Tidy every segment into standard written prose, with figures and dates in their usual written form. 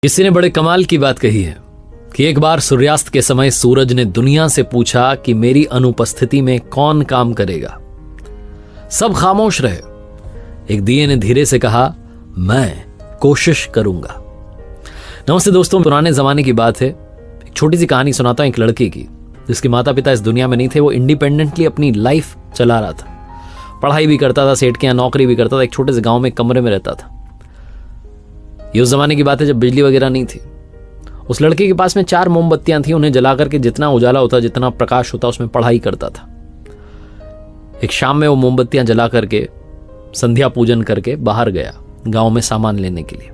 किसी ने बड़े कमाल की बात कही है कि एक बार सूर्यास्त के समय सूरज ने दुनिया से पूछा कि मेरी अनुपस्थिति में कौन काम करेगा। सब खामोश रहे। एक दिए ने धीरे से कहा, मैं कोशिश करूंगा। नमस्ते दोस्तों, पुराने जमाने की बात है। एक छोटी सी कहानी सुनाता हूं एक लड़के की जिसके माता पिता इस दुनिया में नहीं थे। वो इंडिपेंडेंटली अपनी लाइफ चला रहा था, पढ़ाई भी करता था, सेठ के यहाँ नौकरी भी करता था, एक छोटे से गांव में कमरे में रहता था। ये उस जमाने की बात है जब बिजली वगैरह नहीं थी। उस लड़के के पास में 4 मोमबत्तियां थी। उन्हें जला करके जितना उजाला होता, जितना प्रकाश होता, उसमें पढ़ाई करता था। एक शाम में वो मोमबत्तियां जला करके संध्या पूजन करके बाहर गया गांव में सामान लेने के लिए।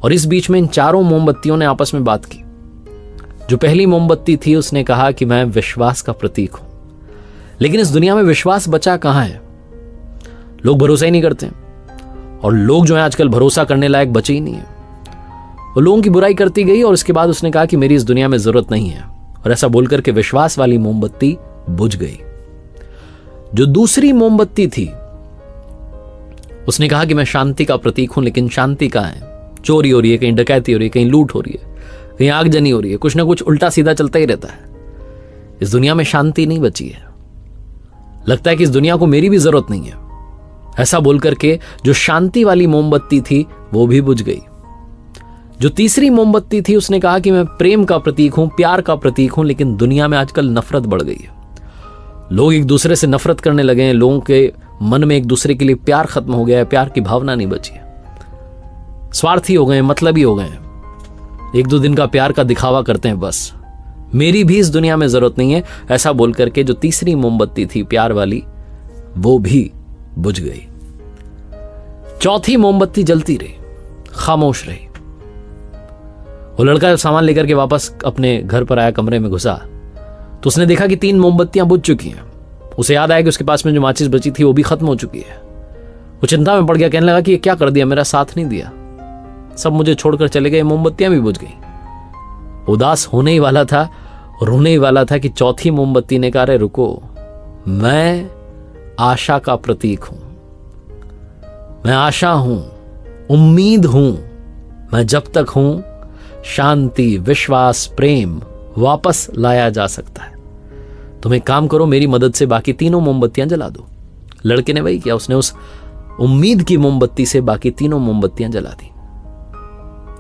और इस बीच में इन 4 मोमबत्तियों ने आपस में बात की। जो पहली मोमबत्ती थी उसने कहा कि मैं विश्वास का प्रतीक हूं। लेकिन इस दुनिया में विश्वास बचा कहां है? लोग भरोसा ही नहीं करते और लोग जो है आजकल भरोसा करने लायक बचे ही नहीं है। वो लोगों की बुराई करती गई और उसके बाद उसने कहा कि मेरी इस दुनिया में जरूरत नहीं है। और ऐसा बोलकर के विश्वास वाली मोमबत्ती बुझ गई। जो दूसरी मोमबत्ती थी उसने कहा कि मैं शांति का प्रतीक हूं। लेकिन शांति कहां है? चोरी हो रही है, कहीं डकैती हो रही है, कहीं लूट हो रही है, कहीं आगजनी हो रही है, कुछ ना कुछ उल्टा सीधा चलता ही रहता है। इस दुनिया में शांति नहीं बची है। लगता है कि इस दुनिया को मेरी भी जरूरत नहीं है। ऐसा बोलकर के जो शांति वाली मोमबत्ती थी वो भी बुझ गई। जो तीसरी मोमबत्ती थी उसने कहा कि मैं प्रेम का प्रतीक हूं, प्यार का प्रतीक हूं। लेकिन दुनिया में आजकल नफरत बढ़ गई है। लोग एक दूसरे से नफरत करने लगे हैं। लोगों के मन में एक दूसरे के लिए प्यार खत्म हो गया है। प्यार की भावना नहीं बची है। स्वार्थी हो गए, मतलबी हो गए। 1-2 दिन का प्यार का दिखावा करते हैं बस। मेरी भी इस दुनिया में जरूरत नहीं है। ऐसा बोलकर के जो तीसरी मोमबत्ती थी प्यार वाली वो भी बुझ गई। चौथी मोमबत्ती जलती रही, खामोश रही। वो लड़का जब सामान लेकर के वापस अपने घर पर आया, कमरे में घुसा तो उसने देखा कि 3 मोमबत्तियां बुझ चुकी हैं। उसे याद आया कि उसके पास में जो माचिस बची थी वो भी खत्म हो चुकी है। वो चिंता में पड़ गया, कहने लगा कि ये क्या कर दिया, मेरा साथ नहीं दिया, सब मुझे छोड़कर चले गए, मोमबत्तियां भी बुझ गई। उदास होने ही वाला था, रोने ही वाला था कि चौथी मोमबत्ती ने कहा, अरे रुको, मैं आशा का प्रतीक हूं, मैं आशा हूं, उम्मीद हूं। मैं जब तक हूं शांति, विश्वास, प्रेम वापस लाया जा सकता है। तुम एक काम करो, मेरी मदद से बाकी 3 मोमबत्तियां जला दो। लड़के ने वही किया। उसने उस उम्मीद की मोमबत्ती से बाकी 3 मोमबत्तियां जला दी।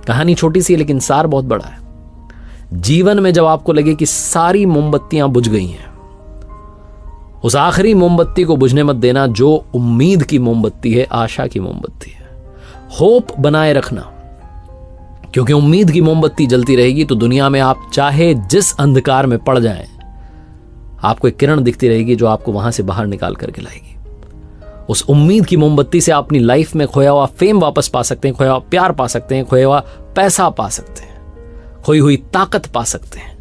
कहानी छोटी सी है लेकिन सार बहुत बड़ा है। जीवन में जब आपको लगे कि सारी मोमबत्तियां बुझ गई हैं, उस आखिरी मोमबत्ती को बुझने मत देना जो उम्मीद की मोमबत्ती है, आशा की मोमबत्ती है। होप बनाए रखना, क्योंकि उम्मीद की मोमबत्ती जलती रहेगी तो दुनिया में आप चाहे जिस अंधकार में पड़ जाएं, आपको एक किरण दिखती रहेगी जो आपको वहां से बाहर निकाल करके लाएगी। उस उम्मीद की मोमबत्ती से आप अपनी लाइफ में खोया हुआ फेम वापस पा सकते हैं, खोया हुआ प्यार पा सकते हैं, खोया हुआ पैसा पा सकते हैं, खोई हुई ताकत पा सकते हैं।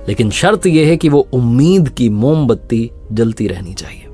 लेकिन शर्त यह है कि वो उम्मीद की मोमबत्ती जलती रहनी चाहिए।